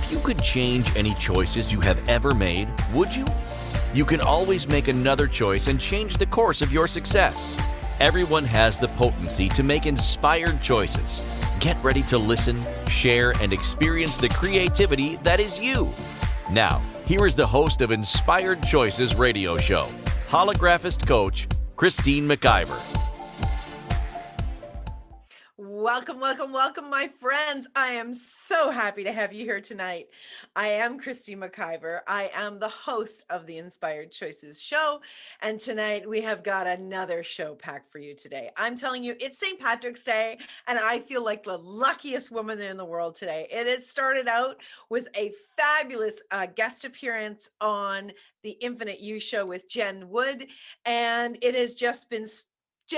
If you could change any choices you have ever made, would you? You can always make another choice and change the course of your success. Everyone has the potency to make inspired choices. Get ready to listen, share, and experience the creativity that is you. Now, here is the host of Inspired Choices radio show, Holographist coach, Christine McIver. Welcome, welcome, welcome, my friends. I am so happy to have you here tonight. I am Christine McIver. I am the host of the Inspired Choices show. And tonight we have got another show packed for you today. I'm telling you, it's St. Patrick's Day, and I feel like the luckiest woman in the world today. It has started out with a fabulous guest appearance on the Infinite You show with Jen Wood, and it has just been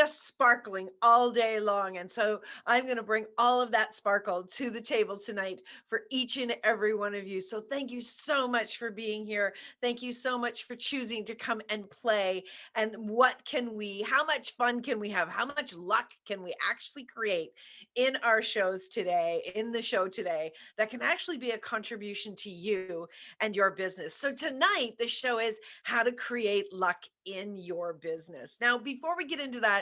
sparkling all day long. And so I'm going to bring all of that sparkle to the table tonight for each and every one of you. So thank you so much for being here. Thank you so much for choosing to come and play. And how much fun can we have? How much luck can we actually create in our shows today, in the show today, that can actually be a contribution to you and your business? So tonight, the show is how to create luck in your business. Now, before we get into that,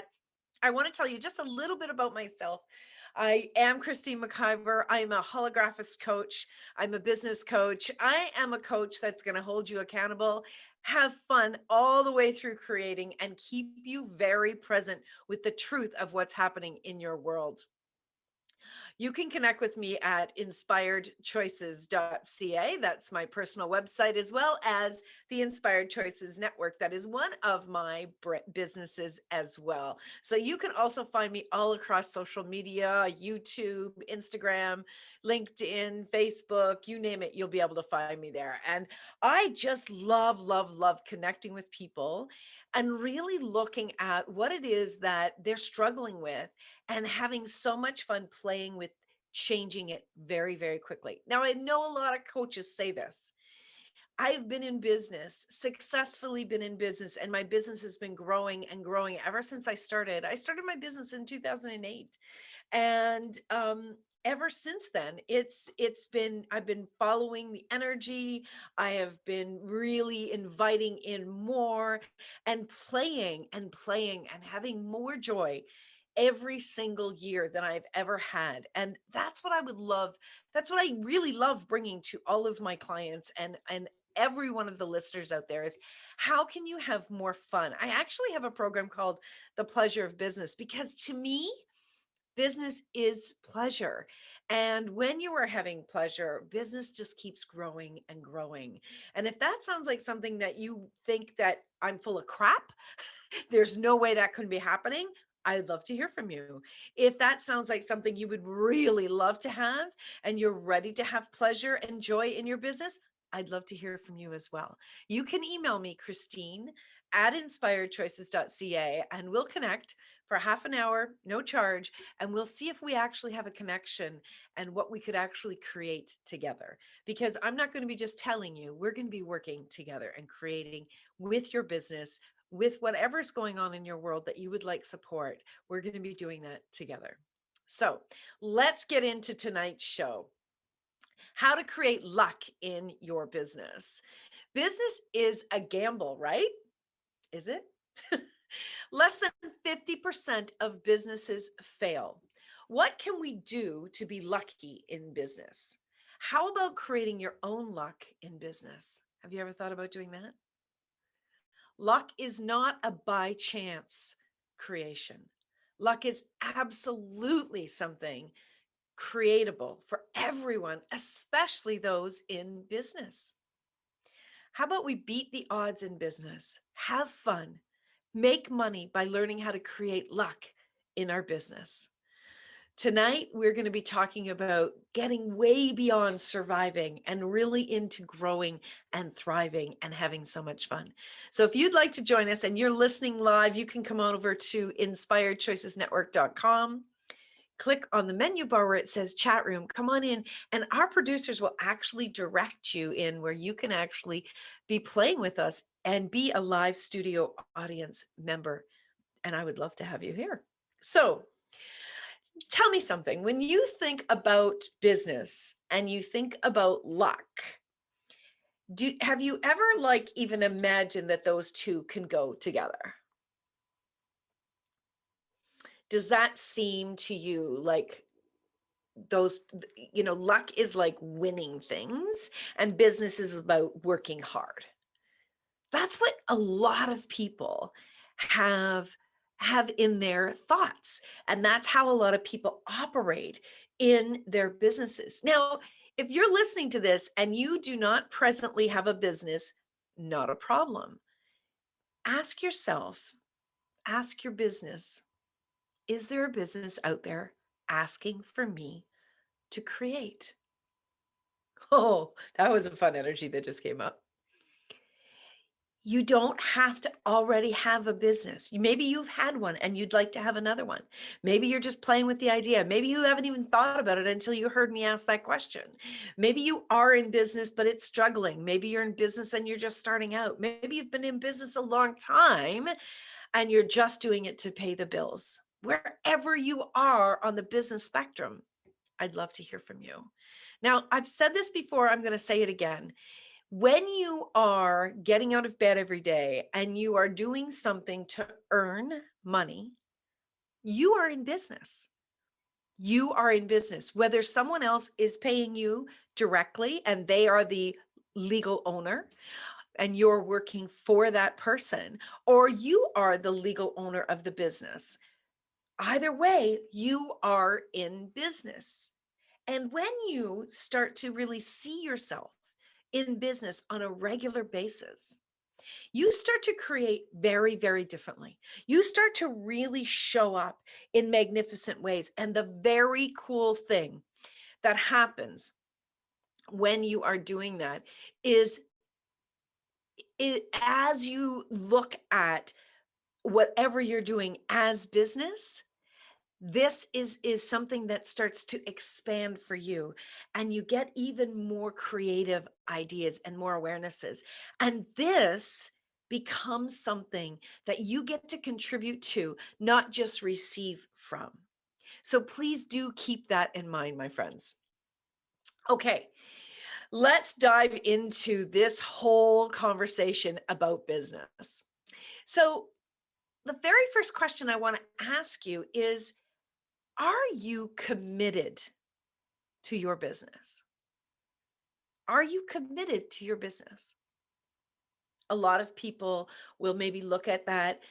I want to tell you just a little bit about myself. I am Christine McIver. I'm a holographist coach. I'm a business coach. I am a coach that's going to hold you accountable, have fun all the way through creating, and keep you very present with the truth of what's happening in your world. You can connect with me at inspiredchoices.ca. That's my personal website, as well as the Inspired Choices Network. That is one of my businesses as well. So you can also find me all across social media, YouTube, Instagram, LinkedIn, Facebook, you name it, you'll be able to find me there. And I just love, love, love connecting with people and really looking at what it is that they're struggling with and having so much fun playing with changing it very, very quickly. Now, I know a lot of coaches say this. I've been in business, successfully been in business, and my business has been growing and growing ever since I started. I started my business in 2008. And ever since then, I've been following the energy. I have been really inviting in more and playing and having more joy every single year than I've ever had. And that's what I would love. That's what I really love bringing to all of my clients and every one of the listeners out there is how can you have more fun? I actually have a program called The Pleasure of Business because to me, business is pleasure. And when you are having pleasure, business just keeps growing and growing. And if that sounds like something that you think that I'm full of crap, there's no way that could be happening, I'd love to hear from you. If that sounds like something you would really love to have and you're ready to have pleasure and joy in your business, I'd love to hear from you as well. You can email me, Christine at inspiredchoices.ca, and we'll connect for half an hour, no charge, and we'll see if we actually have a connection and what we could actually create together. Because I'm not going to be just telling you, we're going to be working together and creating with your business, with whatever's going on in your world that you would like support. We're going to be doing that together. So let's get into tonight's show. How to create luck in your business. Business is a gamble, right? Is it? Less than 50% of businesses fail. What can we do to be lucky in business? How about creating your own luck in business? Have you ever thought about doing that? Luck is not a by chance creation. Luck is absolutely something creatable for everyone, especially those in business. How about we beat the odds in business, have fun, make money by learning how to create luck in our business? Tonight, we're going to be talking about getting way beyond surviving and really into growing and thriving and having so much fun. So if you'd like to join us and you're listening live, you can come on over to inspiredchoicesnetwork.com. Click on the menu bar where it says chat room, come on in, and our producers will actually direct you in where you can actually be playing with us and be a live studio audience member. And I would love to have you here. So tell me something. When you think about business and you think about luck, have you ever like even imagined that those two can go together? Does that seem to you like luck is like winning things and business is about working hard? That's what a lot of people have have in their thoughts, and that's how a lot of people operate in their businesses. Now, if you're listening to this and you do not presently have a business, not a problem. Ask yourself, ask your business, is there a business out there asking for me to create? Oh, that was a fun energy that just came up. You don't have to already have a business. Maybe you've had one and you'd like to have another one. Maybe you're just playing with the idea. Maybe you haven't even thought about it until you heard me ask that question. Maybe you are in business, but it's struggling. Maybe you're in business and you're just starting out. Maybe you've been in business a long time and you're just doing it to pay the bills. Wherever you are on the business spectrum, I'd love to hear from you. Now, I've said this before, I'm going to say it again. When you are getting out of bed every day and you are doing something to earn money, you are in business. You are in business, whether someone else is paying you directly and they are the legal owner and you're working for that person, or you are the legal owner of the business. Either way, you are in business. And when you start to really see yourself in business on a regular basis, you start to create very, very differently. You start to really show up in magnificent ways. And the very cool thing that happens when you are doing that is as you look at whatever you're doing as business, this is something that starts to expand for you, and you get even more creative ideas and more awarenesses, and this becomes something that you get to contribute to, not just receive from. So please do keep that in mind, my friends. Okay, let's dive into this whole conversation about business. So the very first question I want to ask you is, are you committed to your business? Are you committed to your business? A lot of people will maybe look at that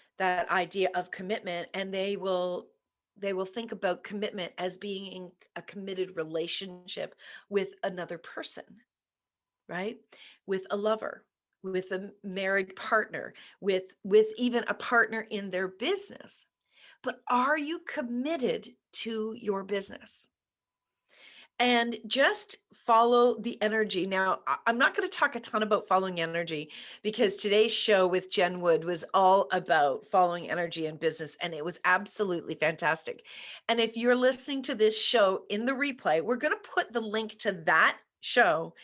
idea of commitment, and they will think about commitment as being in a committed relationship with another person, right? With a lover, with a married partner, with even a partner in their business. But are you committed to your business? And just follow the energy. Now, I'm not going to talk a ton about following energy because today's show with Jen Wood was all about following energy in business, and it was absolutely fantastic. And if you're listening to this show in the replay, we're going to put the link to that show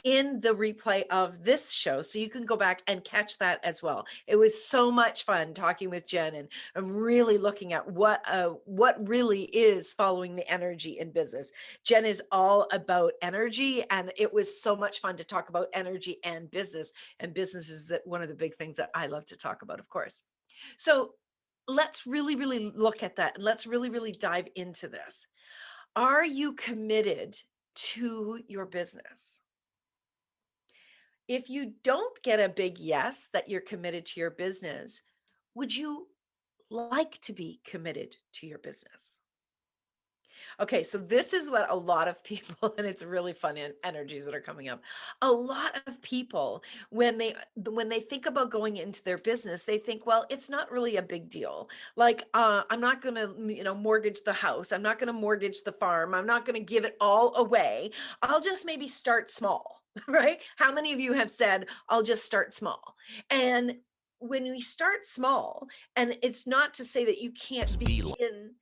in the replay of this show, so you can go back and catch that as well. It was so much fun talking with Jen, and I'm really looking at what really is following the energy in business. Jen is all about energy, and it was so much fun to talk about energy and business. And business is one of the big things that I love to talk about, of course. So let's really, really look at that, and let's really, really dive into this. Are you committed to your business? If you don't get a big yes that you're committed to your business, would you like to be committed to your business? Okay, so this is what a lot of people, and it's really fun energies that are coming up. A lot of people, when they think about going into their business, they think, well, it's not really a big deal. Like, I'm not going to, mortgage the house. I'm not going to mortgage the farm. I'm not going to give it all away. I'll just maybe start small, right? How many of you have said, I'll just start small? And when we start small, and it's not to say that you can't begin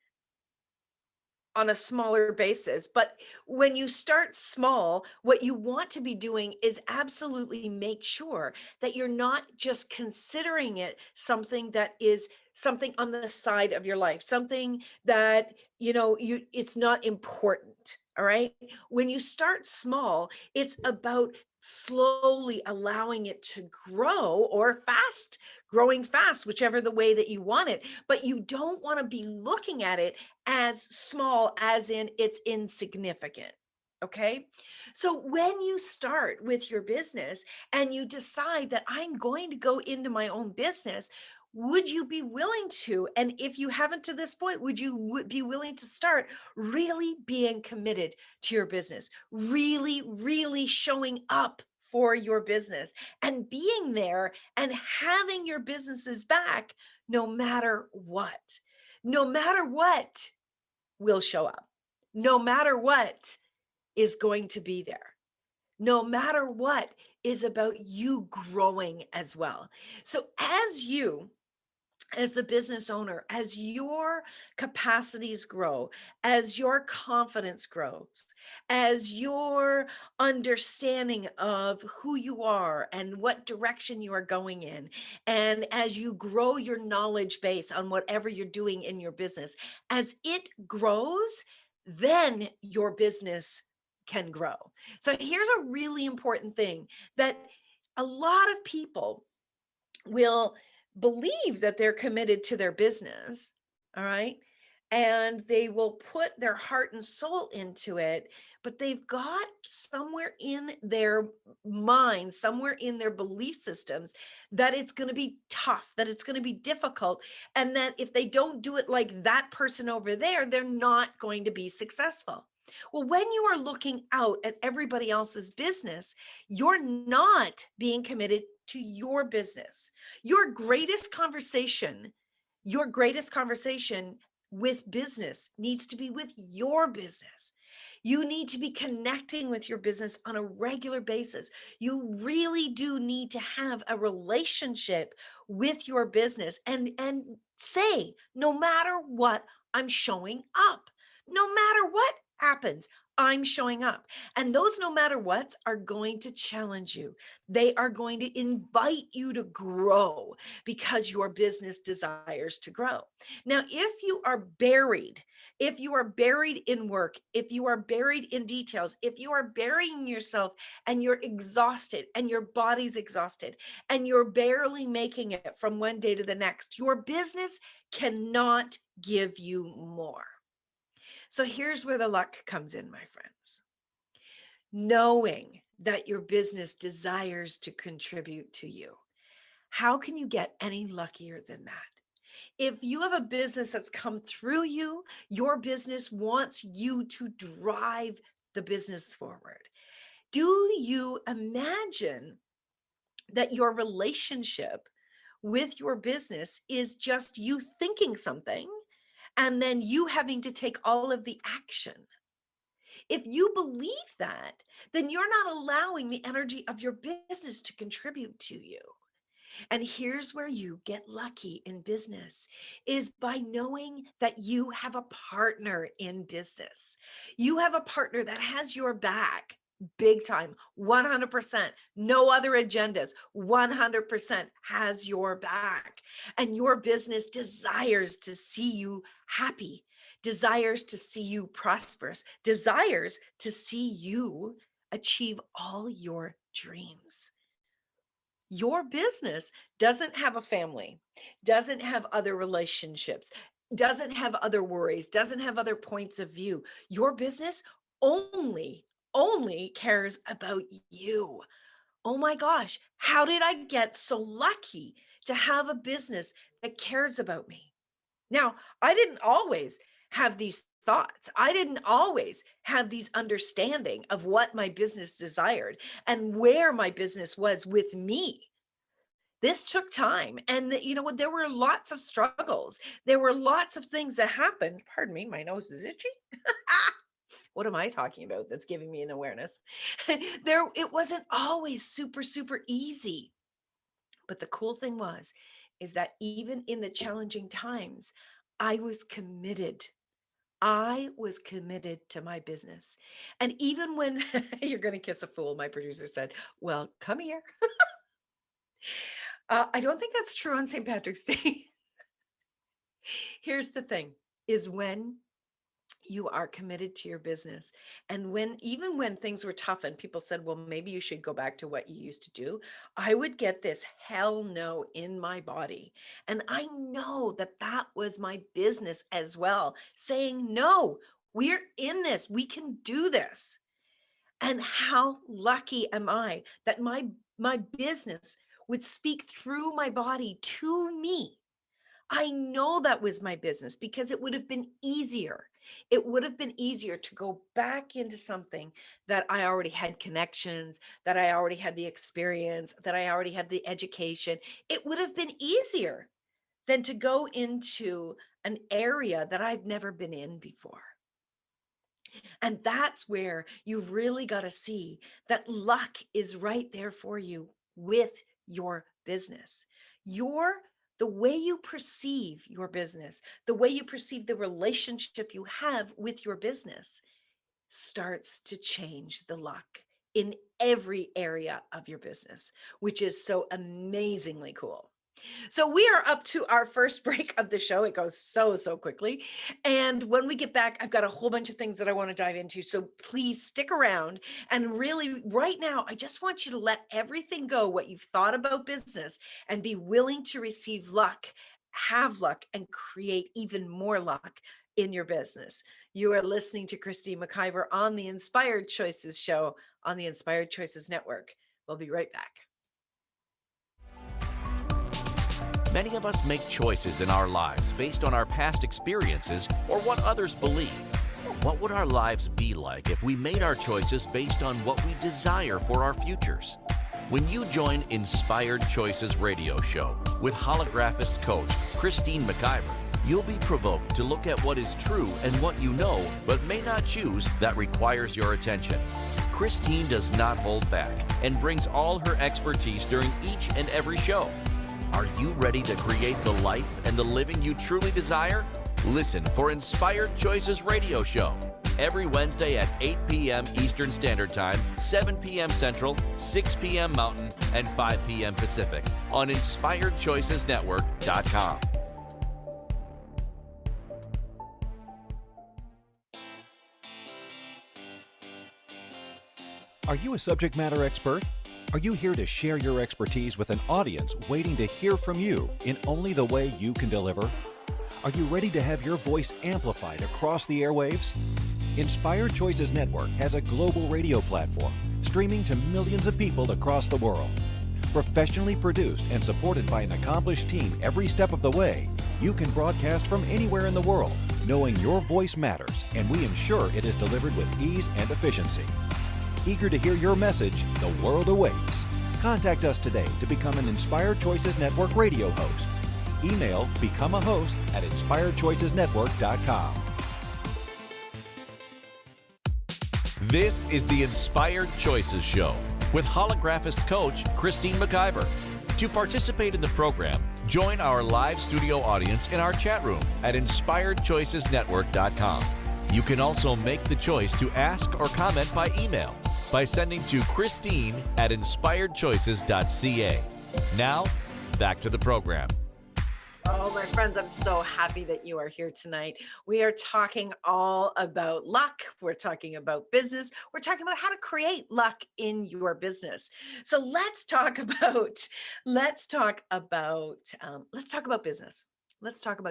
on a smaller basis. But when you start small, what you want to be doing is absolutely make sure that you're not just considering it something that is something on the side of your life, something that, it's not important. All right. When you start small, it's about slowly allowing it to grow, or growing fast, whichever the way that you want it. But you don't want to be looking at it as small, as in it's insignificant. Okay. So when you start with your business and you decide that I'm going to go into my own business, would you be willing to? And if you haven't to this point, would you be willing to start really being committed to your business, really, really showing up for your business and being there and having your businesses back no matter what? No matter what will show up, no matter what is going to be there, no matter what is about you growing as well. So as the business owner, as your capacities grow, as your confidence grows, as your understanding of who you are and what direction you are going in, and as you grow your knowledge base on whatever you're doing in your business, as it grows, then your business can grow. So here's a really important thing that a lot of people will believe that they're committed to their business, all right? And they will put their heart and soul into it, but they've got somewhere in their mind, somewhere in their belief systems, that it's going to be tough, that it's going to be difficult, and that if they don't do it like that person over there, they're not going to be successful. Well, when you are looking out at everybody else's business, you're not being committed to your business. Your greatest conversation, your greatest conversation with business needs to be with your business. You need to be connecting with your business on a regular basis. You really do need to have a relationship with your business and say, no matter what, I'm showing up. No matter what happens, I'm showing up. And those no matter whats are going to challenge you. They are going to invite you to grow because your business desires to grow. Now, if you are buried in work, if you are buried in details, if you are burying yourself and you're exhausted and your body's exhausted and you're barely making it from one day to the next, your business cannot give you more. So here's where the luck comes in, my friends. Knowing that your business desires to contribute to you. How can you get any luckier than that? If you have a business that's come through you, your business wants you to drive the business forward. Do you imagine that your relationship with your business is just you thinking something and then you having to take all of the action? If you believe that, then you're not allowing the energy of your business to contribute to you. And here's where you get lucky in business, is by knowing that you have a partner in business. You have a partner that has your back big time, 100%, no other agendas, 100% has your back. And your business desires to see you happy, desires to see you prosperous, desires to see you achieve all your dreams. Your business doesn't have a family, doesn't have other relationships, doesn't have other worries, doesn't have other points of view. Your business only cares about you. Oh my gosh, how did I get so lucky to have a business that cares about me? Now, I didn't always have these thoughts. I didn't always have these understanding of what my business desired and where my business was with me. This took time. And you know what? There were lots of struggles. There were lots of things that happened. Pardon me, my nose is itchy. What am I talking about that's giving me an awareness? It wasn't always super, super easy. But the cool thing is that even in the challenging times, I was committed. I was committed to my business. And even when you're going to kiss a fool, my producer said, well, come here. I don't think that's true on St. Patrick's Day. Here's the thing is when you are committed to your business. And even when things were tough and people said, well, maybe you should go back to what you used to do, I would get this hell no in my body. And I know that that was my business as well, saying, no, we're in this, we can do this. And how lucky am I that my business would speak through my body to me. I know that was my business because it would have been easier. It would have been easier to go back into something that I already had connections, that I already had the experience, that I already had the education. It would have been easier than to go into an area that I've never been in before. And that's where you've really got to see that luck is right there for you with your business. Your the way you perceive your business, the way you perceive the relationship you have with your business starts to change the luck in every area of your business, which is so amazingly cool. So we are up to our first break of the show. It goes so quickly. And when we get back, I've got a whole bunch of things that I want to dive into. So please stick around. And really, right now, I just want you to let everything go, what you've thought about business, and be willing to receive luck, have luck, and create even more luck in your business. You are listening to Christine McIver on the Inspired Choices show on the Inspired Choices Network. We'll be right back. Many of us make choices in our lives based on our past experiences or what others believe. What would our lives be like if we made our choices based on what we desire for our futures? When you join Inspired Choices radio show with holographist coach Christine McIver, you'll be provoked to look at what is true and what you know but may not choose that requires your attention. Christine does not hold back and brings all her expertise during each and every show. Are you ready to create the life and the living you truly desire? Listen for Inspired Choices radio show every Wednesday at 8 p.m. Eastern Standard Time, 7 p.m. Central, 6 p.m. Mountain, and 5 p.m. Pacific on InspiredChoicesNetwork.com. Are you a subject matter expert? Are you here to share your expertise with an audience waiting to hear from you in only the way you can deliver? Are you ready to have your voice amplified across the airwaves? Inspired Choices Network has a global radio platform streaming to millions of people across the world. Professionally produced and supported by an accomplished team every step of the way, you can broadcast from anywhere in the world, knowing your voice matters, and we ensure it is delivered with ease and efficiency. Eager to hear your message, the world awaits. Contact us today to become an Inspired Choices Network radio host. Email becomeahost@inspiredchoicesnetwork.com. This is the Inspired Choices Show with holographist coach Christine McIver. To participate in the program, join our live studio audience in our chat room at InspiredChoicesNetwork.com. You can also make the choice to ask or comment by email by sending to Christine@InspiredChoices.ca. Now, back to the program. Oh, my friends, I'm so happy that you are here tonight. We are talking all about luck. We're talking about business. We're talking about how to create luck in your business. So let's talk about business. Let's talk about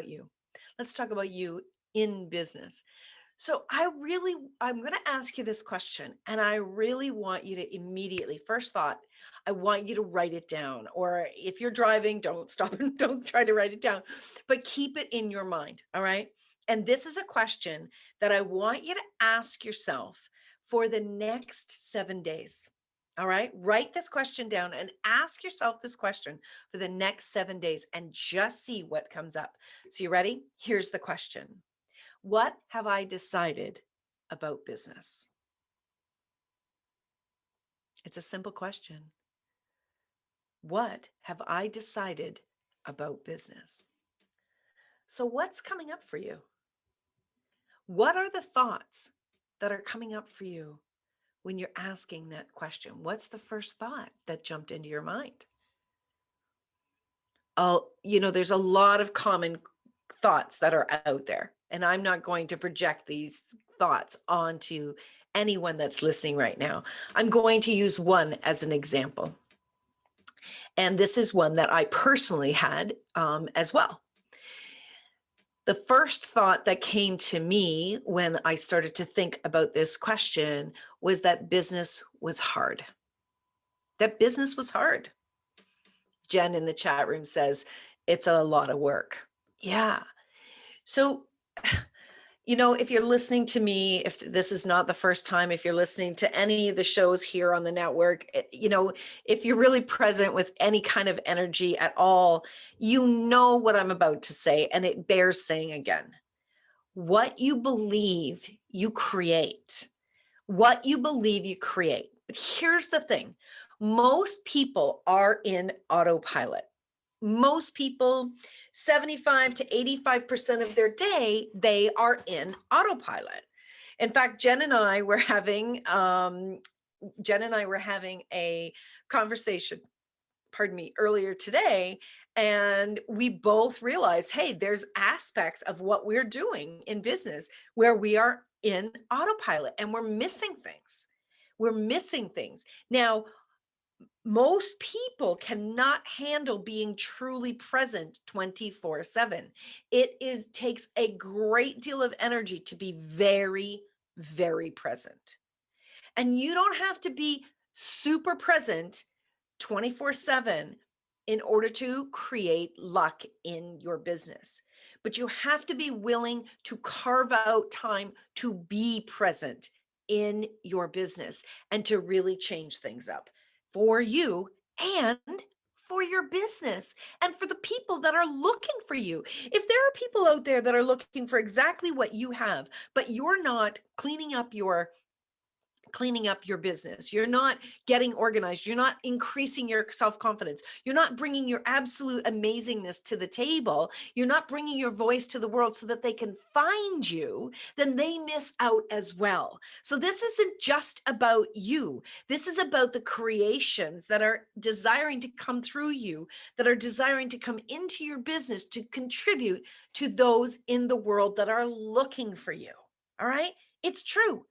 you. Let's talk about you in business. So I'm going to ask you this question, and I really want you to immediately, first thought, I want you to write it down. Or if you're driving, don't stop and don't try to write it down, but keep it in your mind. All right. And this is a question that I want you to ask yourself for the next 7 days. All right. Write this question down and ask yourself this question for the next 7 days and just see what comes up. So you ready? Here's the question. What have I decided about business? It's a simple question. What have I decided about business? So what's coming up for you? What are the thoughts that are coming up for you when you're asking that question? What's the first thought that jumped into your mind? There's a lot of common thoughts that are out there. And I'm not going to project these thoughts onto anyone that's listening right now. I'm going to use one as an example. And this is one that I personally had as well. The first thought that came to me when I started to think about this question was that business was hard. That business was hard. Jen in the chat room says, it's a lot of work. Yeah. So, if you're listening to me, if this is not the first time, if you're listening to any of the shows here on the network, if you're really present with any kind of energy at all, you know what I'm about to say, and it bears saying again. What you believe, you create. What you believe, you create. But here's the thing. Most people are in autopilot. Most people, 75 to 85% of their day, they are in autopilot. In fact, Jen and I were having a conversation, earlier today, and we both realized, hey, there's aspects of what we're doing in business where we are in autopilot and we're missing things. Now, most people cannot handle being truly present 24/7. It takes a great deal of energy to be very, very present. And you don't have to be super present 24/7 in order to create luck in your business. But you have to be willing to carve out time to be present in your business and to really change things up for you and for your business and for the people that are looking for you. If there are people out there that are looking for exactly what you have, but you're not cleaning up your business, you're not getting organized, you're not increasing your self-confidence, you're not bringing your absolute amazingness to the table, you're not bringing your voice to the world so that they can find you, then they miss out as well. So this isn't just about you. This is about the creations that are desiring to come through you, that are desiring to come into your business to contribute to those in the world that are looking for you. All right? It's true.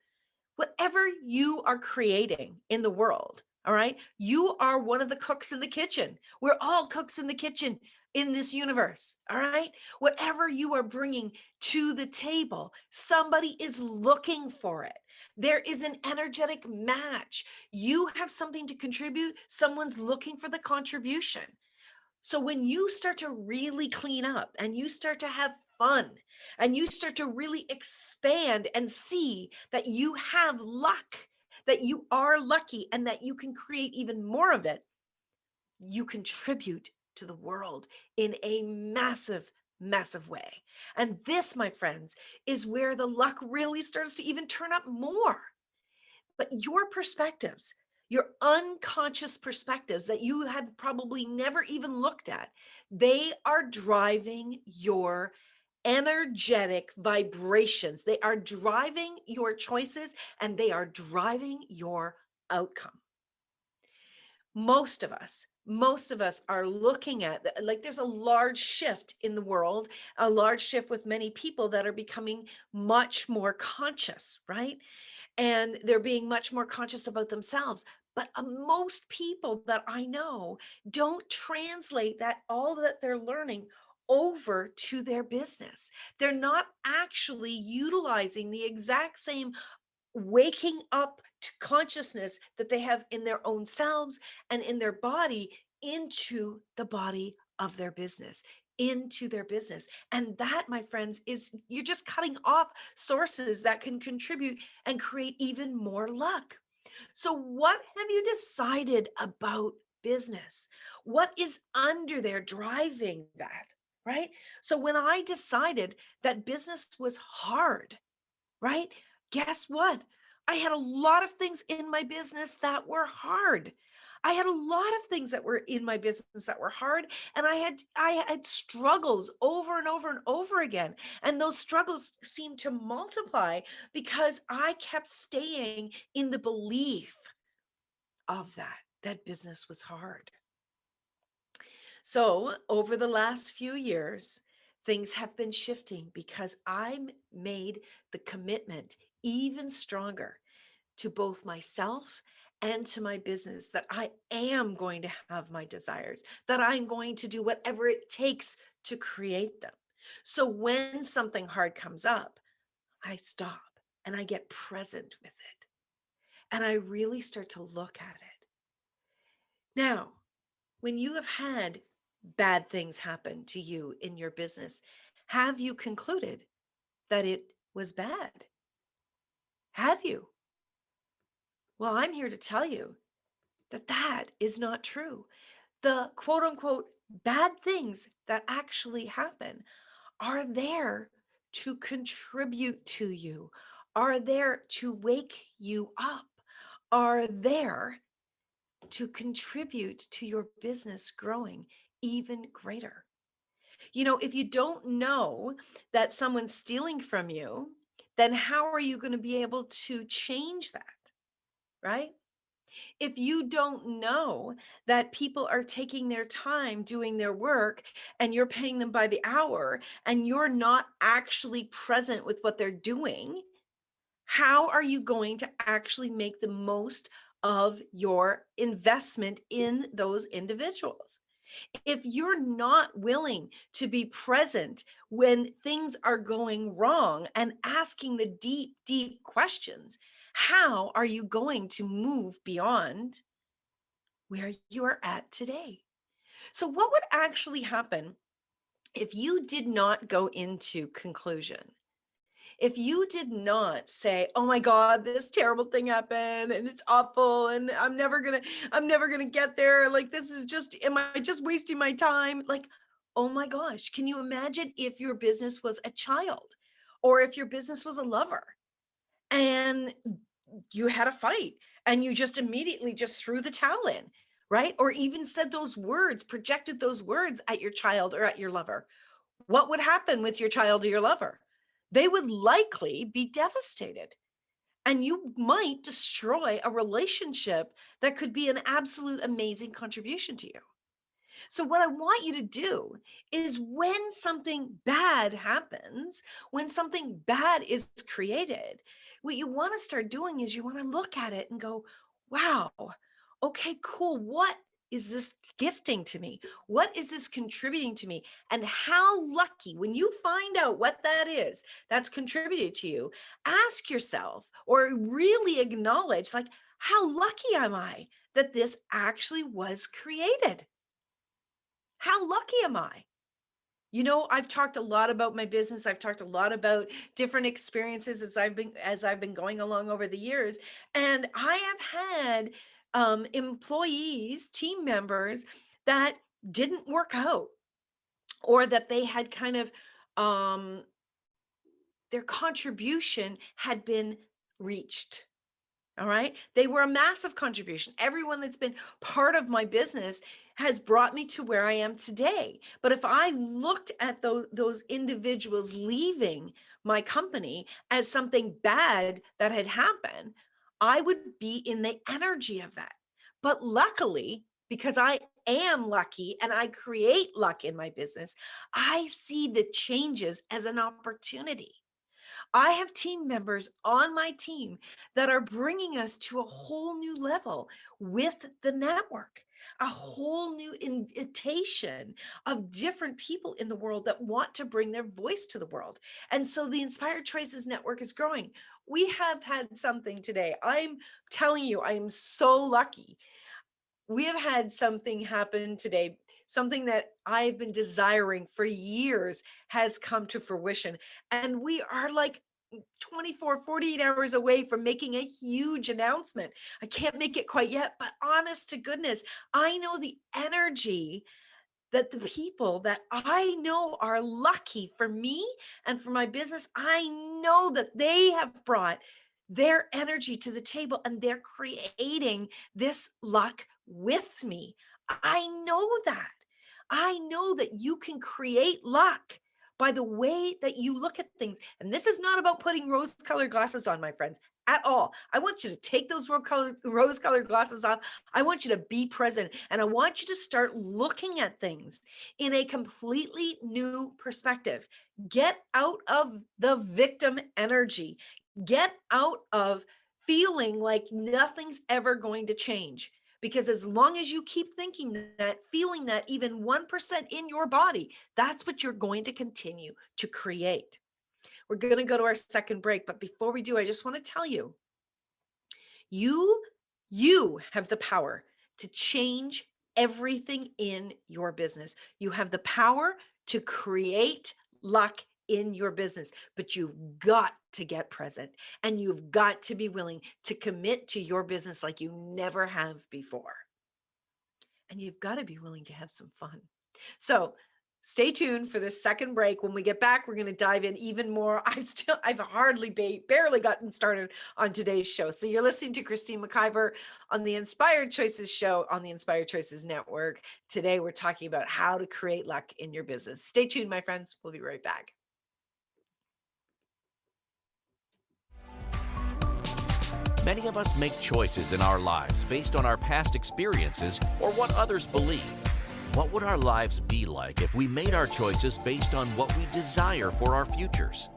Whatever you are creating in the world, all right, you are one of the cooks in the kitchen. We're all cooks in the kitchen in this universe, all right? Whatever you are bringing to the table, somebody is looking for it. There is an energetic match. You have something to contribute, someone's looking for the contribution. So when you start to really clean up and you start to have fun and you start to really expand and see that you have luck, that you are lucky and that you can create even more of it, you contribute to the world in a massive, massive way. And this, my friends, is where the luck really starts to even turn up more. But your perspectives, your unconscious perspectives that you had probably never even looked at, they are driving your energetic vibrations. They are driving your choices and they are driving your outcome. Most of us are looking at, like, there's a large shift in the world, a large shift with many people that are becoming much more conscious, right? And they're being much more conscious about themselves. But most people that I know don't translate that all that they're learning over to their business. They're not actually utilizing the exact same waking up to consciousness that they have in their own selves and in their body into the body of their business, into their business. And that, my friends, is you're just cutting off sources that can contribute and create even more luck. So what have you decided about business? What is under there driving that, right? So when I decided that business was hard, right? Guess what? I had a lot of things in my business that were hard. I had a lot of things that were in my business that were hard, and I had struggles over and over and over again. And those struggles seemed to multiply because I kept staying in the belief of that business was hard. So over the last few years, things have been shifting because I made the commitment even stronger to both myself and to my business that I am going to have my desires, that I'm going to do whatever it takes to create them. So when something hard comes up, I stop and I get present with it. And I really start to look at it. Now, when you have had bad things happen to you in your business, have you concluded that it was bad? Have you? Well, I'm here to tell you that that is not true. The quote unquote bad things that actually happen are there to contribute to you, are there to wake you up, are there to contribute to your business growing even greater. You know, if you don't know that someone's stealing from you, then how are you going to be able to change that? Right? If you don't know that people are taking their time doing their work and you're paying them by the hour and you're not actually present with what they're doing, how are you going to actually make the most of your investment in those individuals? If you're not willing to be present when things are going wrong and asking the deep, deep questions, how are you going to move beyond where you are at today? So, what would actually happen if you did not go into conclusion? If you did not say, oh my God, this terrible thing happened and it's awful and I'm never gonna get there. Like, this is just, am I just wasting my time? Like, oh my gosh, can you imagine if your business was a child or if your business was a lover and you had a fight and you just immediately just threw the towel in, right? Or even said those words, projected those words at your child or at your lover. What would happen with your child or your lover? They would likely be devastated. And you might destroy a relationship that could be an absolute amazing contribution to you. So, what I want you to do is when something bad happens, when something bad is created, what you want to start doing is you want to look at it and go, wow, okay, cool. What is this gifting to me? What is this contributing to me? And how lucky, when you find out what that is that's contributed to you, ask yourself or really acknowledge, like, how lucky am I that this actually was created? How lucky am I? You know, I've talked a lot about my business. I've talked a lot about different experiences as I've been going along over the years. And I have had employees, team members that didn't work out or that they had kind of um, their contribution had been reached. All right. They were a massive contribution. Everyone that's been part of my business has brought me to where I am today. But if I looked at those individuals leaving my company as something bad that had happened, I would be in the energy of that. But luckily, because I am lucky and I create luck in my business, I see the changes as an opportunity. I have team members on my team that are bringing us to a whole new level with the network, a whole new invitation of different people in the world that want to bring their voice to the world. And so the Inspired Choices Network is growing. We have had something today. I'm telling you, I am so lucky. We have had something happen today. Something that I've been desiring for years has come to fruition. And we are like 24, 48 hours away from making a huge announcement. I can't make it quite yet, but honest to goodness, I know the energy that the people that I know are lucky for me and for my business, I know that they have brought their energy to the table and they're creating this luck with me. I know that. I know that you can create luck by the way that you look at things. And this is not about putting rose-colored glasses on, my friends, at all. I want you to take those rose-colored glasses off. I want you to be present, and I want you to start looking at things in a completely new perspective. Get out of the victim energy. Get out of feeling like nothing's ever going to change. Because as long as you keep thinking that, feeling that even 1% in your body, that's what you're going to continue to create. We're going to go to our second break. But before we do, I just want to tell you, you have the power to change everything in your business. You have the power to create luck in your business, but you've got to get present, and you've got to be willing to commit to your business like you never have before. And you've got to be willing to have some fun. So stay tuned for this second break. When we get back, we're going to dive in even more. I've barely gotten started on today's show. So you're listening to Christine McIver on the Inspired Choices show on the Inspired Choices Network. Today, we're talking about how to create luck in your business. Stay tuned, my friends. We'll be right back. Many of us make choices in our lives based on our past experiences or what others believe. What would our lives be like if we made our choices based on what we desire for our futures?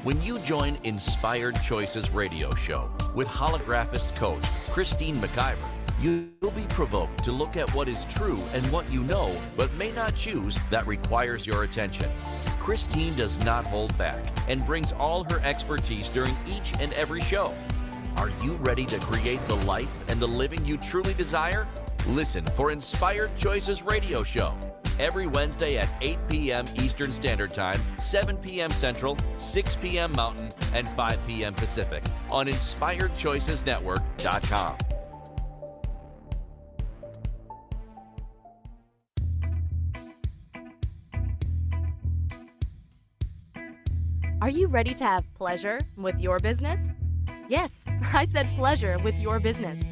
When you join Inspired Choices radio show with holographist coach Christine McIver, you'll be provoked to look at what is true and what you know but may not choose that requires your attention. Christine does not hold back and brings all her expertise during each and every show. Are you ready to create the life and the living you truly desire? Listen for Inspired Choices radio show every Wednesday at 8 p.m. Eastern Standard Time, 7 p.m. Central, 6 p.m. Mountain, and 5 p.m. Pacific on InspiredChoicesNetwork.com. Are you ready to have pleasure with your business? Yes, I said pleasure with your business.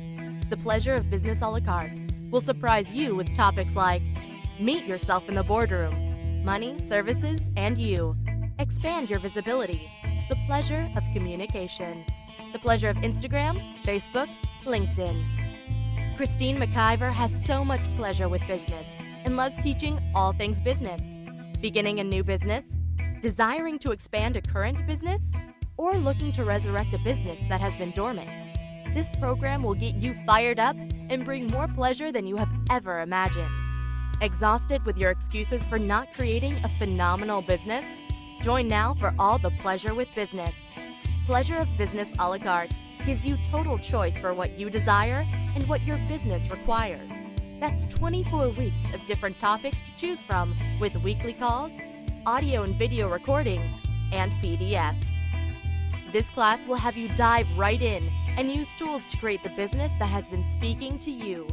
The Pleasure of Business a la carte will surprise you with topics like meet yourself in the boardroom, money, services, and you. Expand your visibility. The pleasure of communication. The pleasure of Instagram, Facebook, LinkedIn. Christine McIver has so much pleasure with business and loves teaching all things business. Beginning a new business? Desiring to expand a current business? Or looking to resurrect a business that has been dormant? This program will get you fired up and bring more pleasure than you have ever imagined. Exhausted with your excuses for not creating a phenomenal business? Join now for all the pleasure with business. Pleasure of Business a la carte gives you total choice for what you desire and what your business requires. That's 24 weeks of different topics to choose from with weekly calls, audio and video recordings, and PDFs. This class will have you dive right in and use tools to create the business that has been speaking to you.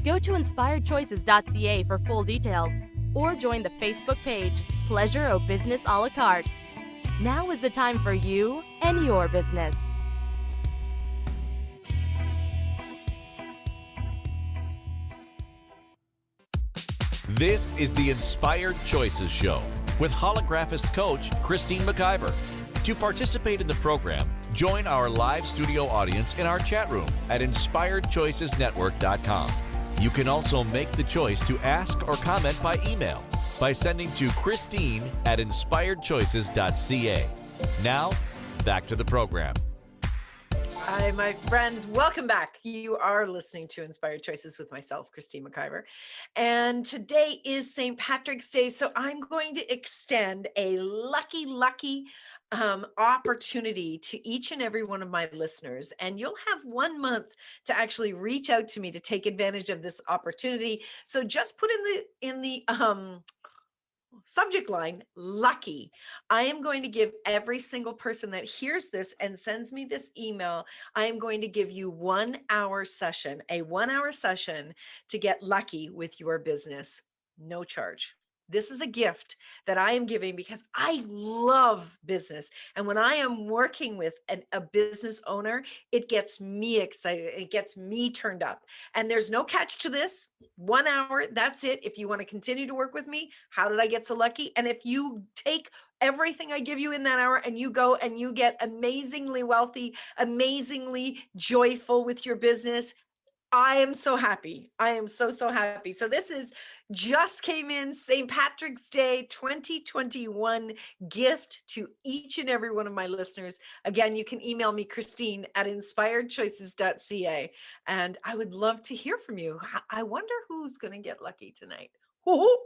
Go to inspiredchoices.ca for full details or join the Facebook page Pleasure of Business a la carte. Now is the time for you and your business. This is the Inspired Choices Show with holographist coach Christine McIver. To participate in the program, join our live studio audience in our chat room at InspiredChoicesNetwork.com. You can also make the choice to ask or comment by email by sending to Christine@InspiredChoices.ca. Now, back to the program. Hi, my friends. Welcome back. You are listening to Inspired Choices with myself, Christine McIver. And today is St. Patrick's Day, so I'm going to extend a lucky opportunity to each and every one of my listeners. And you'll have 1 month to actually reach out to me to take advantage of this opportunity. So just put in the subject line, lucky. I am going to give every single person that hears this and sends me this email, I am going to give you a 1 hour session to get lucky with your business. No charge. This is a gift that I am giving because I love business. And when I am working with a business owner, it gets me excited. It gets me turned up. And there's no catch to this. 1 hour, that's it. If you want to continue to work with me, how did I get so lucky? And if you take everything I give you in that hour and you go and you get amazingly wealthy, amazingly joyful with your business, I am so happy. I am so, so happy. So this is just came in St. Patrick's Day 2021 gift to each and every one of my listeners. Again, you can email me, Christine at inspiredchoices.ca. And I would love to hear from you. I wonder who's going to get lucky tonight. Woo-hoo!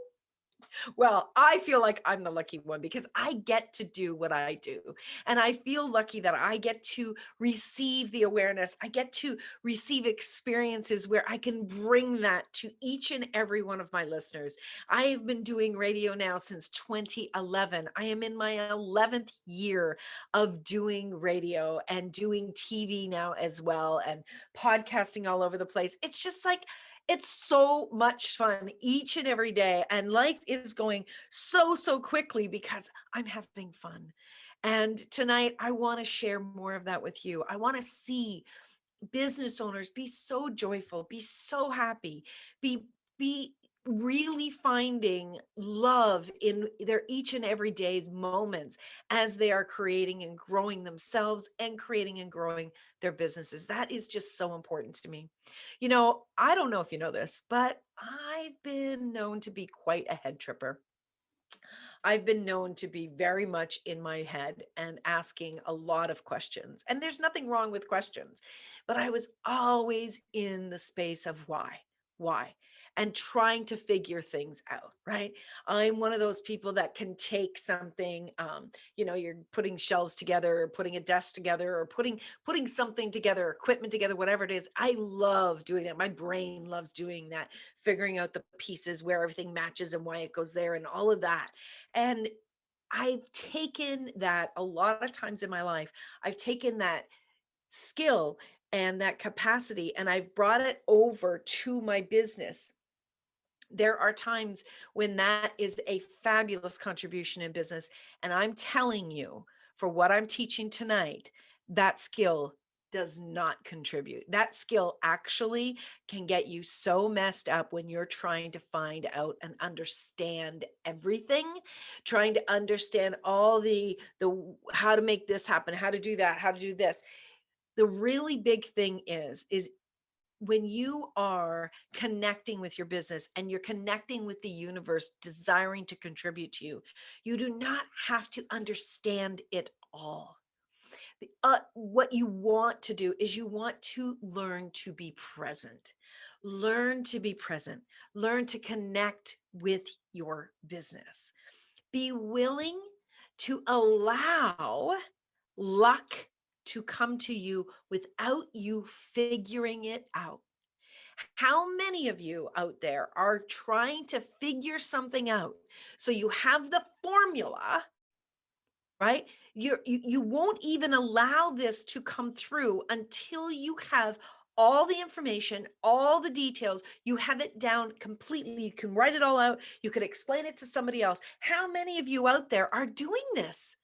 Well, I feel like I'm the lucky one because I get to do what I do. And I feel lucky that I get to receive the awareness. I get to receive experiences where I can bring that to each and every one of my listeners. I have been doing radio now since 2011. I am in my 11th year of doing radio and doing TV now as well, and podcasting all over the place. It's just like, it's so much fun each and every day. And life is going so, so quickly because I'm having fun. And tonight, I want to share more of that with you. I want to see business owners be so joyful, be so happy, be really finding love in their each and every day's moments as they are creating and growing themselves and creating and growing their businesses. That is just so important to me. You know, I don't know if you know this, but I've been known to be quite a head tripper. I've been known to be very much in my head and asking a lot of questions. And there's nothing wrong with questions, but I was always in the space of why, and trying to figure things out, right? I'm one of those people that can take something, you're putting shelves together or putting a desk together or putting something together, equipment together, whatever it is. I love doing that. My brain loves doing that, figuring out the pieces, where everything matches and why it goes there and all of that. And I've taken that a lot of times in my life. I've taken that skill and that capacity and I've brought it over to my business. There are times when that is a fabulous contribution in business. And I'm telling you, for what I'm teaching tonight, that skill does not contribute. That skill actually can get you so messed up when you're trying to find out and understand everything, trying to understand all the how to make this happen, how to do that, how to do this. The really big thing is when you are connecting with your business and you're connecting with the universe desiring to contribute to you, you do not have to understand it all. What you want to do is you want to learn to be present. Learn to be present. Learn to connect with your business. Be willing to allow luck to come to you without you figuring it out. How many of you out there are trying to figure something out? So you have the formula, right? You won't even allow this to come through until you have all the information, all the details. You have it down completely. You can write it all out. You could explain it to somebody else. How many of you out there are doing this?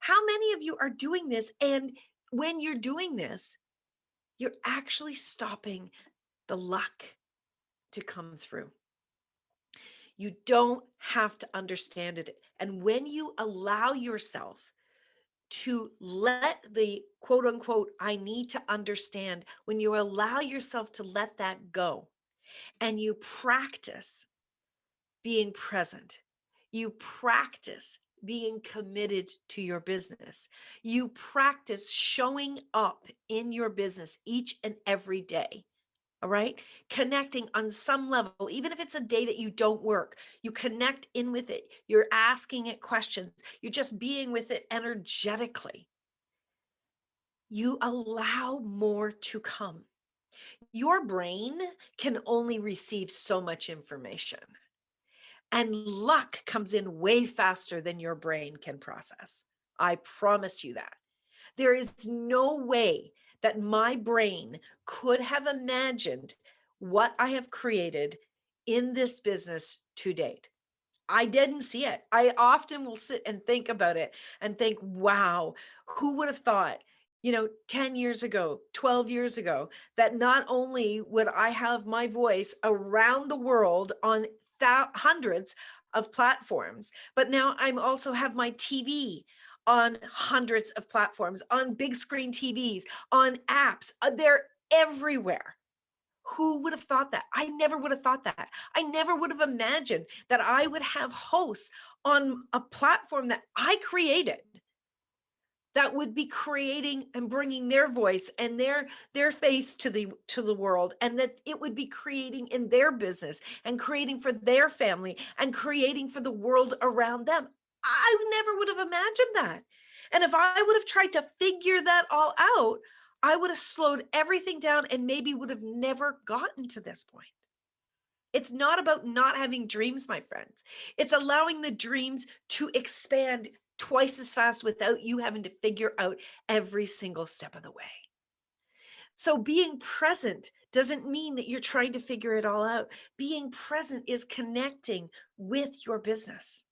How many of you are doing this? And when you're doing this, you're actually stopping the luck to come through. You don't have to understand it. And when you allow yourself to let the quote unquote, I need to understand, when you allow yourself to let that go and you practice being present, you practice being committed to your business, you practice showing up in your business each and every day. All right. Connecting on some level, even if it's a day that you don't work, you connect in with it. You're asking it questions. You're just being with it energetically. You allow more to come. Your brain can only receive so much information, and luck comes in way faster than your brain can process. I promise you that. There is no way that my brain could have imagined what I have created in this business to date. I didn't see it. I often will sit and think about it and think, wow, who would have thought, 10 years ago, 12 years ago, that not only would I have my voice around the world on hundreds of platforms, but now I'm also have my TV on hundreds of platforms, on big screen TVs, on apps. They're everywhere. Who would have thought that? I never would have thought that. I never would have imagined that I would have hosts on a platform that I created that would be creating and bringing their voice and their face to the world, and that it would be creating in their business and creating for their family and creating for the world around them. I never would have imagined that. And if I would have tried to figure that all out, I would have slowed everything down and maybe would have never gotten to this point. It's not about not having dreams, my friends. It's allowing the dreams to expand twice as fast without you having to figure out every single step of the way. So being present doesn't mean that you're trying to figure it all out. Being present is connecting with your business,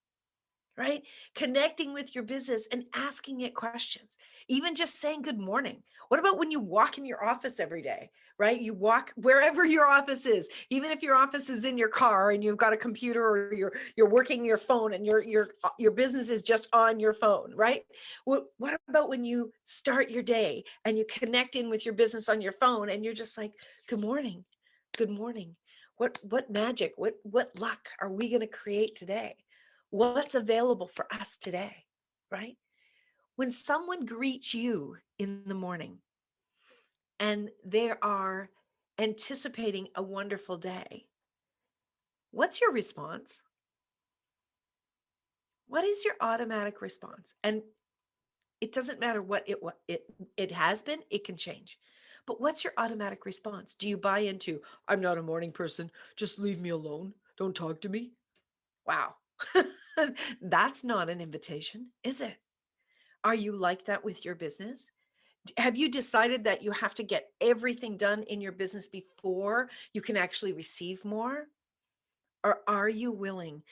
right? Connecting with your business and asking it questions, even just saying good morning. What about when you walk in your office every day, right? You walk wherever your office is, even if your office is in your car and you've got a computer, or you're working your phone and your business is just on your phone, right? What about when you start your day and you connect in with your business on your phone and you're just like, good morning, good morning. What magic, what luck are we going to create today? What's available for us today, right? When someone greets you in the morning and they are anticipating a wonderful day, what's your response? What is your automatic response? And it doesn't matter what it has been, it can change. But what's your automatic response? Do you buy into, I'm not a morning person, just leave me alone, don't talk to me? Wow. That's not an invitation, is it? Are you like that with your business? Have you decided that you have to get everything done in your business before you can actually receive more? Or are you willing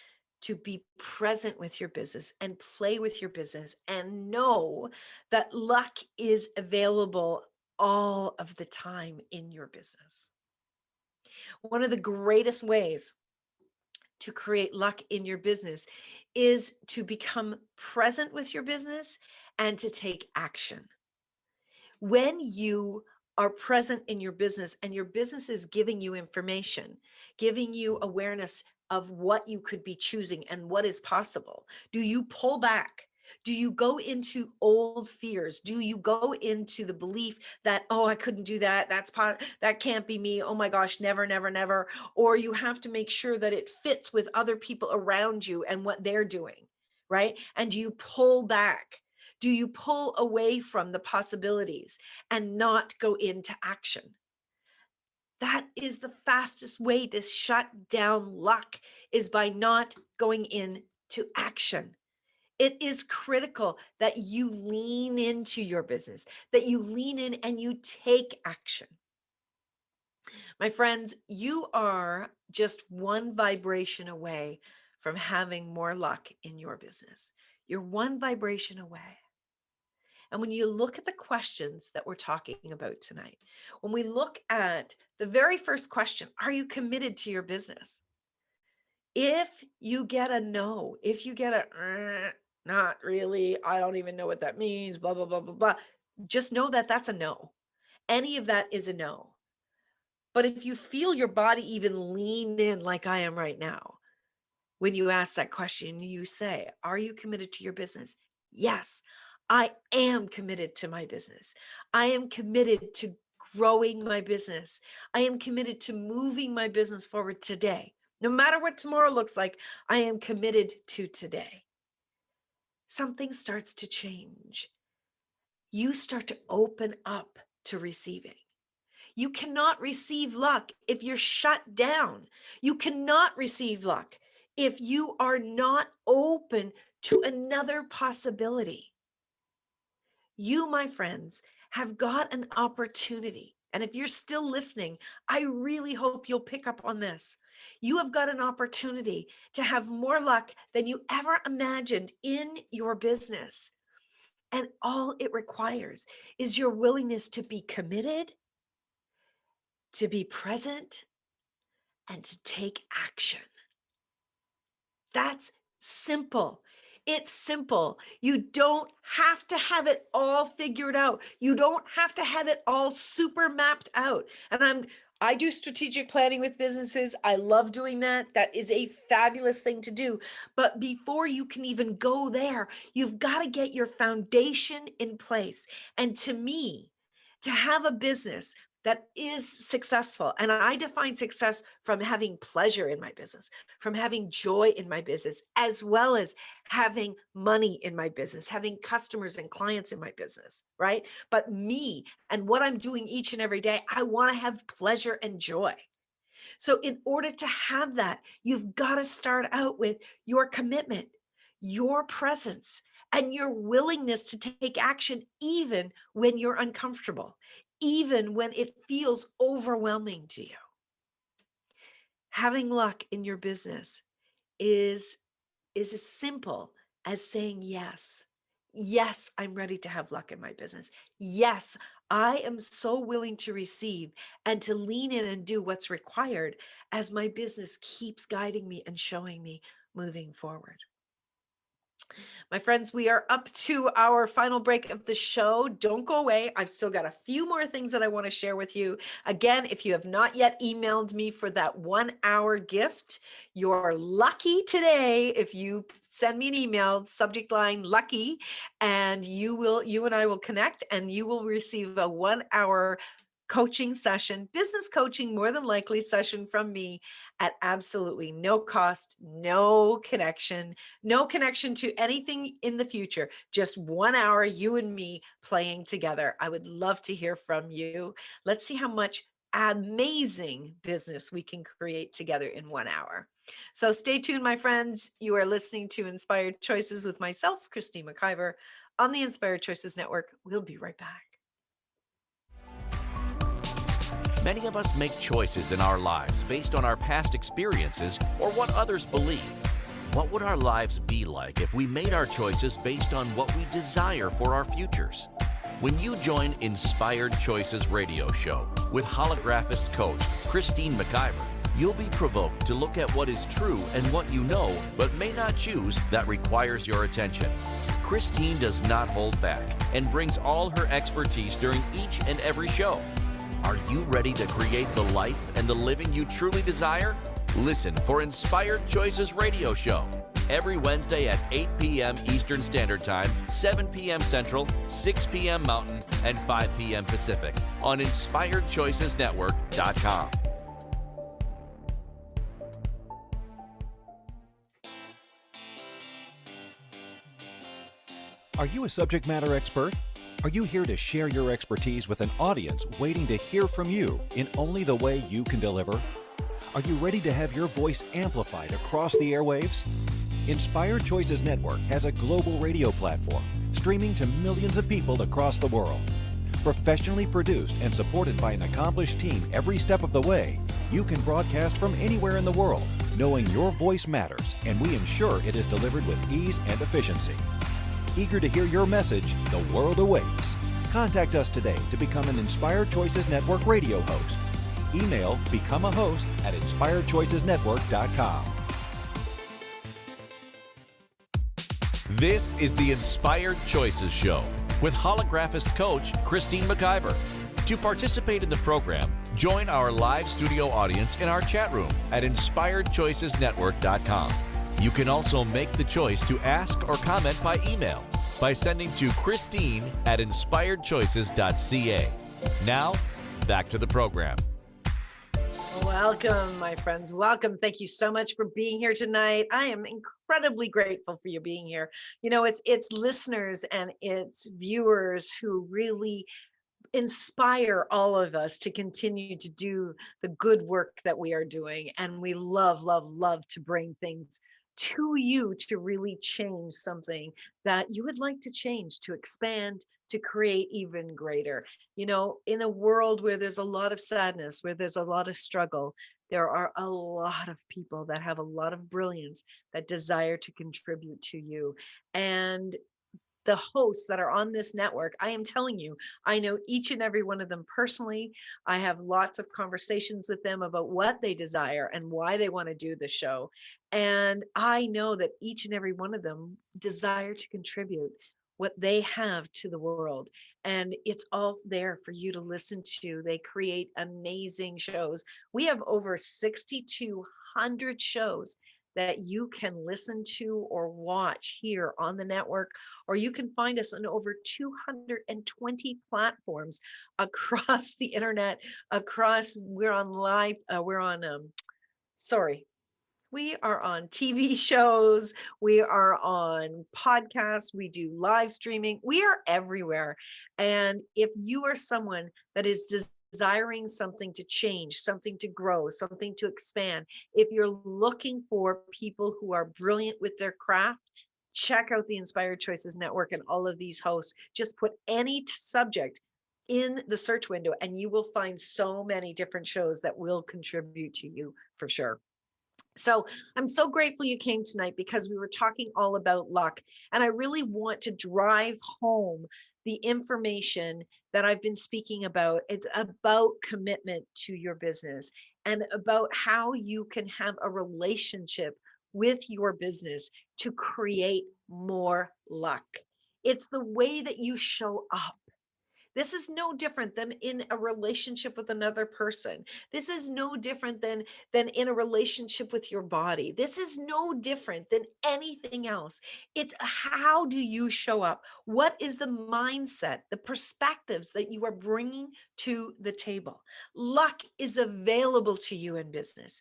to be present with your business and play with your business and know that luck is available all of the time in your business? One of the greatest ways to create luck in your business is to become present with your business and to take action. When you are present in your business and your business is giving you information, giving you awareness of what you could be choosing and what is possible, do you pull back? Do you go into old fears? Do you go into the belief that, oh, I couldn't do that, that can't be me, oh my gosh, never, never, never? Or you have to make sure that it fits with other people around you and what they're doing, right? And do you pull back? Do you pull away from the possibilities and not go into action? That is the fastest way to shut down luck, is by not going into action. It is critical that you lean into your business, that you lean in and you take action. My friends, you are just one vibration away from having more luck in your business. You're one vibration away. And when you look at the questions that we're talking about tonight, when we look at the very first question, are you committed to your business? If you get a no, if you get a not really, I don't even know what that means, blah, blah, blah, blah, blah, just know that that's a no. Any of that is a no. But if you feel your body even lean in like I am right now, when you ask that question, you say, are you committed to your business? Yes, I am committed to my business. I am committed to growing my business. I am committed to moving my business forward today. No matter what tomorrow looks like, I am committed to today. Something starts to change. You start to open up to receiving. You cannot receive luck if you're shut down. You cannot receive luck if you are not open to another possibility. You, my friends, have got an opportunity. And if you're still listening, I really hope you'll pick up on this. You have got an opportunity to have more luck than you ever imagined in your business. And all it requires is your willingness to be committed, to be present, and to take action. That's simple. It's simple. You don't have to have it all figured out. You don't have to have it all super mapped out. And I do strategic planning with businesses. I love doing that. That is a fabulous thing to do. But before you can even go there, you've got to get your foundation in place. And to me, to have a business that is successful, and I define success from having pleasure in my business, from having joy in my business, as well as having money in my business, having customers and clients in my business, right? But me and what I'm doing each and every day, I want to have pleasure and joy. So in order to have that, you've got to start out with your commitment, your presence, and your willingness to take action, even when you're uncomfortable, even when it feels overwhelming to you. Having luck in your business is as simple as saying yes. Yes, I'm ready to have luck in my business. Yes, I am so willing to receive and to lean in and do what's required as my business keeps guiding me and showing me moving forward. My friends, we are up to our final break of the show. Don't go away. I've still got a few more things that I want to share with you. Again, if you have not yet emailed me for that 1 hour gift, you're lucky today if you send me an email, subject line lucky, and you and I will connect and you will receive a 1 hour coaching session, business coaching, more than likely session from me at absolutely no cost, no connection to anything in the future, just 1 hour, you and me playing together. I would love to hear from you. Let's see how much amazing business we can create together in 1 hour. So stay tuned, my friends. You are listening to Inspired Choices with myself, Christine McIver, on the Inspired Choices Network. We'll be right back. Many of us make choices in our lives based on our past experiences or what others believe. What would our lives be like if we made our choices based on what we desire for our futures? When you join Inspired Choices radio show with holographist coach Christine McIver, you'll be provoked to look at what is true and what you know but may not choose that requires your attention. Christine does not hold back and brings all her expertise during each and every show. Are you ready to create the life and the living you truly desire? Listen for Inspired Choices radio show every Wednesday at 8 p.m. Eastern Standard Time, 7 p.m. Central, 6 p.m. Mountain, and 5 p.m. Pacific on InspiredChoicesNetwork.com. Are you a subject matter expert? Are you here to share your expertise with an audience waiting to hear from you in only the way you can deliver? Are you ready to have your voice amplified across the airwaves? Inspired Choices Network has a global radio platform streaming to millions of people across the world. Professionally produced and supported by an accomplished team every step of the way, you can broadcast from anywhere in the world, knowing your voice matters, and we ensure it is delivered with ease and efficiency. Eager to hear your message, the world awaits. Contact us today to become an Inspired Choices Network radio host. Email become a host at InspiredChoicesNetwork.com. This is the Inspired Choices Show with holographist coach Christine McIver. To participate in the program, join our live studio audience in our chat room at InspiredChoicesNetwork.com. You can also make the choice to ask or comment by email by sending to Christine at InspiredChoices.ca. Now, back to the program. Welcome, my friends. Welcome. Thank you so much for being here tonight. I am incredibly grateful for you being here. You know, it's listeners and it's viewers who really inspire all of us to continue to do the good work that we are doing. And we love, love, love to bring things to you to really change something that you would like to change, to expand, to create even greater. You know, in a world where there's a lot of sadness, where there's a lot of struggle, there are a lot of people that have a lot of brilliance that desire to contribute to you. And the hosts that are on this network, I am telling you, I know each and every one of them personally. I have lots of conversations with them about what they desire and why they want to do the show. And I know that each and every one of them desire to contribute what they have to the world. And it's all there for you to listen to. They create amazing shows. We have over 6,200 shows that you can listen to or watch here on the network, or you can find us on over 220 platforms across the internet, we're on live, sorry, we are on TV shows, we are on podcasts, we do live streaming, we are everywhere. And if you are someone that is desiring something to change, something to grow, something to expand, if you're looking for people who are brilliant with their craft, check out the Inspired Choices Network and all of these hosts. Just put any subject in the search window and you will find so many different shows that will contribute to you for sure. So I'm so grateful you came tonight because we were talking all about luck. And I really want to drive home the information that I've been speaking about. It's about commitment to your business and about how you can have a relationship with your business to create more luck. It's the way that you show up. This is no different than in a relationship with another person. This is no different than in a relationship with your body. This is no different than anything else. It's how do you show up? What is the mindset, the perspectives that you are bringing to the table? Luck is available to you in business.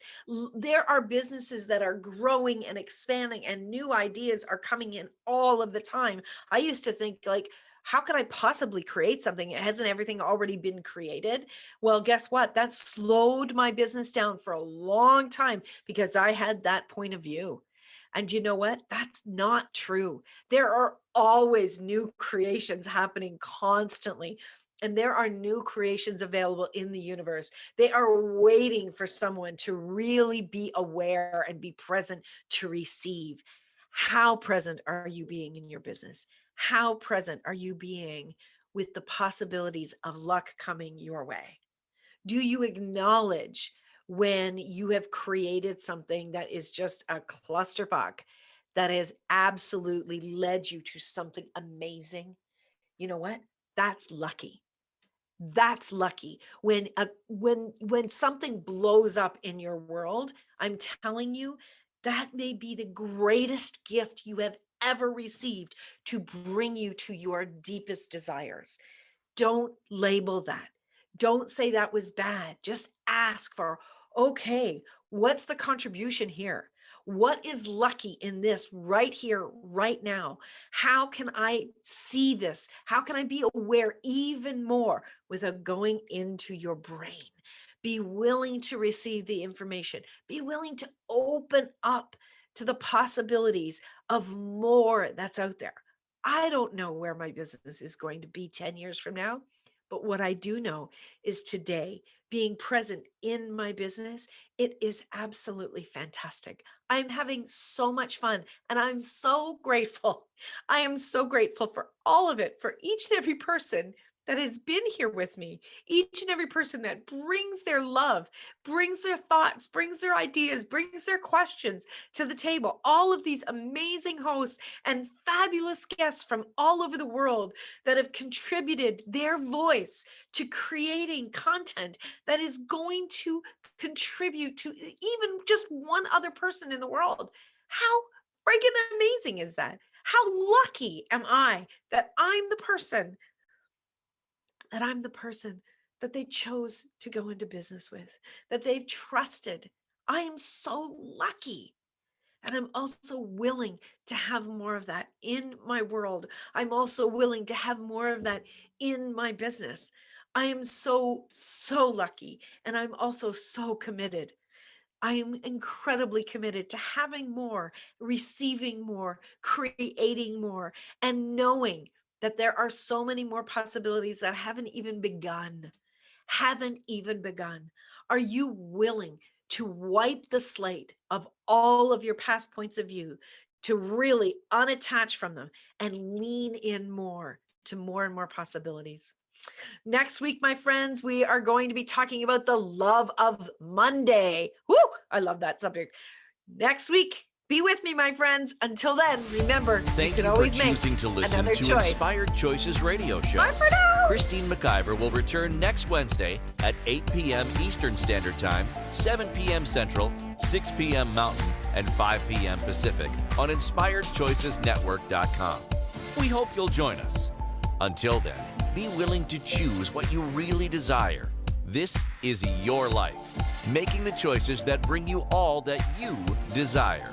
There are businesses that are growing and expanding and new ideas are coming in all of the time. I used to think like, how could I possibly create something? Hasn't everything already been created? Well, guess what? That slowed my business down for a long time because I had that point of view. And you know what? That's not true. There are always new creations happening constantly. And there are new creations available in the universe. They are waiting for someone to really be aware and be present to receive. How present are you being in your business? How present are you being with the possibilities of luck coming your way? Do you acknowledge when you have created something that is just a clusterfuck that has absolutely led you to something amazing? You know what? That's lucky. That's lucky. When something blows up in your world, I'm telling you, that may be the greatest gift you have ever received to bring you to your deepest desires. Don't label that. Don't say that was bad. Just ask for, okay, what's the contribution here? What is lucky in this right here, right now? How can I see this? How can I be aware even more without going into your brain? Be willing to receive the information. Be willing to open up to the possibilities of more that's out there. I don't know where my business is going to be 10 years from now, but what I do know is today, being present in my business, it is absolutely fantastic. I'm having so much fun and I'm so grateful. I am so grateful for all of it, for each and every person that has been here with me, each and every person that brings their love, brings their thoughts, brings their ideas, brings their questions to the table. All of these amazing hosts and fabulous guests from all over the world that have contributed their voice to creating content that is going to contribute to even just one other person in the world. How freaking amazing is that? How lucky am I that I'm the person that they chose to go into business with, that they've trusted. I am so lucky. And I'm also willing to have more of that in my world. I'm also willing to have more of that in my business. I am so, so lucky. And I'm also so committed. I am incredibly committed to having more, receiving more, creating more, and knowing that there are so many more possibilities that haven't even begun. Are you willing to wipe the slate of all of your past points of view, to really unattach from them and lean in more to more and more possibilities? Next week, my friends, we are going to be talking about the love of Monday. Woo! I love that subject. Next week, be with me, my friends. Until then, remember, Thank you you can for always make choosing to listen another to choice. Inspired Choices Radio Show. Bye for now. Christine McIver will return next Wednesday at 8 p.m. Eastern Standard Time, 7 p.m. Central, 6 p.m. Mountain, and 5 p.m. Pacific on InspiredChoicesNetwork.com. We hope you'll join us. Until then, be willing to choose what you really desire. This is your life, making the choices that bring you all that you desire.